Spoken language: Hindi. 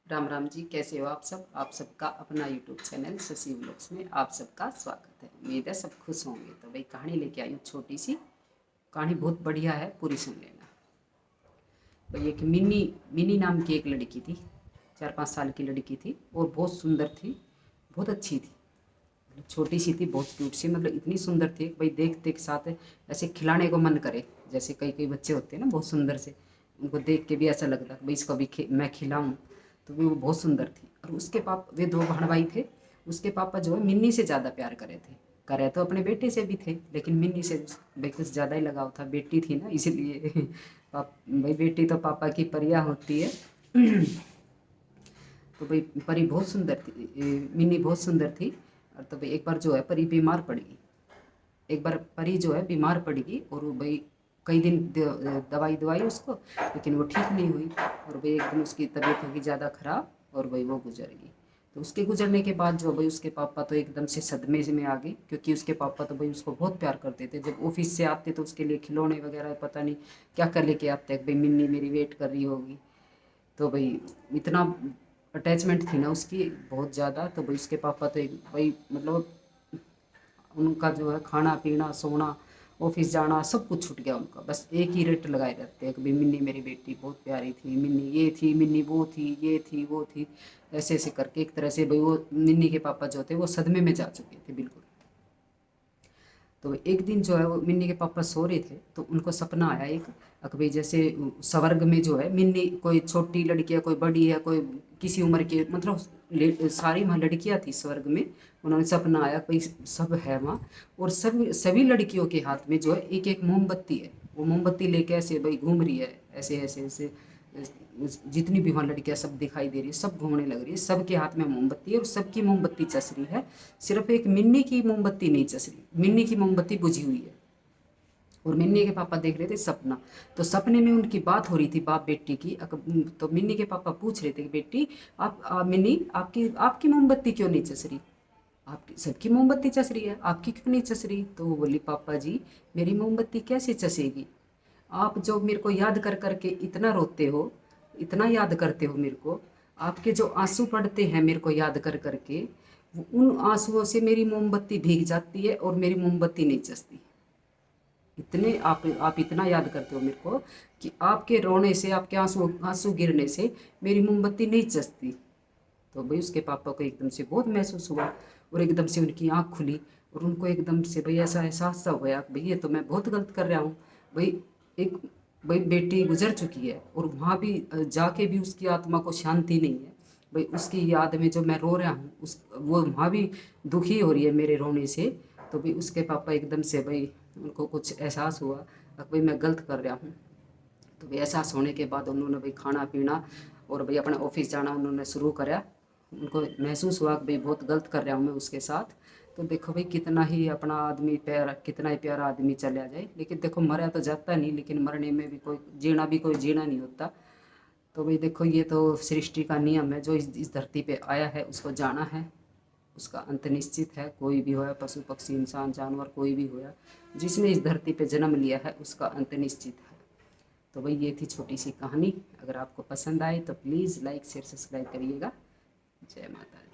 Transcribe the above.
राम राम जी, कैसे हो आप सब। आप सबका अपना यूट्यूब चैनल शशि व्लॉग्स में आप सबका स्वागत है। उम्मीद है सब खुश होंगे। तो भाई कहानी लेके आई हूँ, छोटी सी कहानी, बहुत बढ़िया है, पूरी सुन लेना। भाई एक मिनी मिनी नाम की एक लड़की थी, 4-5 साल की लड़की थी और बहुत सुंदर थी, बहुत अच्छी थी। मतलब छोटी सी थी, बहुत क्यूट सी, मतलब इतनी सुंदर थी भाई देखते के साथ ऐसे खिलाने को मन करे। जैसे कई कई बच्चे होते हैं ना बहुत सुंदर से, उनको देख के भी ऐसा लगता है भाई इसको भी मैं खिलाऊं। तो भी वो बहुत सुंदर थी। और उसके पापा, वे 2 बहन भाई थे। उसके पापा जो है मिन्नी से ज़्यादा प्यार करे थे। करे तो अपने बेटे से भी थे, लेकिन मिन्नी से भाई कुछ ज़्यादा ही लगाव था, बेटी थी ना इसलिए। भाई बेटी तो पापा की परियां होती है। तो भाई परी बहुत सुंदर थी, मिन्नी बहुत सुंदर थी। और तो भाई एक बार जो है परी बीमार पड़ गई। एक बार परी जो है बीमार पड़ गई और वो भाई कई दिन दवाई दवाई उसको, लेकिन वो ठीक नहीं हुई। और भाई एक दिन उसकी तबीयत होगी ज़्यादा ख़राब और भाई वो गुजर गई। तो उसके गुजरने के बाद जो भाई उसके पापा तो एकदम से सदमे में आ गए, क्योंकि उसके पापा तो भाई उसको बहुत प्यार करते थे। जब ऑफिस से आते तो उसके लिए खिलौने वगैरह पता नहीं क्या कर लेके आते, भाई मिन्नी मेरी वेट कर रही होगी। तो भाई इतना अटैचमेंट थी ना उसकी बहुत ज़्यादा। तो भाई उसके पापा तो एक भाई मतलब उनका जो है खाना पीना सोना ऑफिस जाना सब कुछ छूट गया उनका। बस एक ही रेट लगाए रहते हैं कि भाई मिन्नी मेरी बेटी बहुत प्यारी थी, मिन्नी ये थी, मिन्नी वो थी, ये थी वो थी। ऐसे ऐसे करके एक तरह से भाई वो मिन्नी के पापा जो थे वो सदमे में जा चुके थे बिल्कुल। तो एक दिन जो है वो मिन्नी के पापा सो रहे थे तो उनको सपना आया एक, कि भाई जैसे स्वर्ग में जो है मिन्नी, कोई छोटी लड़की है कोई बड़ी है कोई किसी उम्र की, मतलब सारी वहाँ लड़कियाँ थी स्वर्ग में। उन्होंने सपना आया भाई सब है वहाँ। और सब सभी लड़कियों के हाथ में जो है एक एक मोमबत्ती है। वो मोमबत्ती लेके ऐसे भाई घूम रही है, ऐसे ऐसे ऐसे। जितनी भी वहाँ लड़कियाँ सब दिखाई दे रही है, सब घूमने लग रही है, सबके हाथ में मोमबत्ती है और सबकी मोमबत्ती चस रही है। सिर्फ एक मिन्नी की मोमबत्ती नहीं चस रही, मिन्नी की मोमबत्ती बुझी हुई है। और मिन्नी के पापा देख रहे थे सपना। तो सपने में उनकी बात हो रही थी बाप बेटी की। तो मिन्नी के पापा पूछ रहे थे कि बेटी मिन्नी आपकी आपकी मोमबत्ती क्यों नहीं चस रही। आपकी सबकी मोमबत्ती चस रही है, आपकी क्यों नहीं चस रही। तो वो बोली पापा जी मेरी मोमबत्ती कैसे चसेगी। आप जो मेरे को याद कर करके इतना रोते हो, इतना याद करते हो मेरे को, आपके जो आंसू पड़ते हैं मेरे को याद कर करके, उन आंसुओं से मेरी मोमबत्ती भीग जाती है और मेरी मोमबत्ती नहीं चसती। इतने आप इतना याद करते हो मेरे को कि आपके रोने से, आपके आंसू आंसू गिरने से मेरी मोमबत्ती नहीं चसती। तो भाई उसके पापा को एकदम से बहुत महसूस हुआ और एकदम से उनकी आँख खुली। और उनको एकदम से भाई ऐसा एहसास सा हुआ भाई ये तो मैं बहुत गलत कर रहा हूँ। भाई एक भाई बेटी गुजर चुकी है और वहाँ भी जाके भी उसकी आत्मा को शांति नहीं है। भाई उसकी याद में जो मैं रो रहा हूँ उस वो वहाँ भी दुखी हो रही है मेरे रोने से। तो भाई उसके पापा एकदम से भाई उनको कुछ एहसास हुआ कि भाई मैं गलत कर रहा हूँ। तो भाई एहसास होने के बाद उन्होंने भाई खाना पीना और भाई अपना ऑफिस जाना उन्होंने शुरू करा। उनको महसूस हुआ कि भाई बहुत गलत कर रहा हूँ मैं उसके साथ। तो देखो भाई कितना ही अपना आदमी प्यारा, कितना ही प्यारा आदमी चला जाए, लेकिन देखो मरा तो जाता नहीं, लेकिन मरने में भी कोई जीना भी कोई जीना नहीं होता। तो भाई देखो ये तो सृष्टि का नियम है, जो इस धरती पे आया है उसको जाना है, उसका अंत निश्चित है। कोई भी होया, पशु पक्षी इंसान जानवर कोई भी होया, जिसने इस धरती पे जन्म लिया है उसका अंत निश्चित है। तो भाई ये थी छोटी सी कहानी। अगर आपको पसंद आए तो प्लीज़ लाइक शेयर सब्सक्राइब करिएगा। जय माता दी।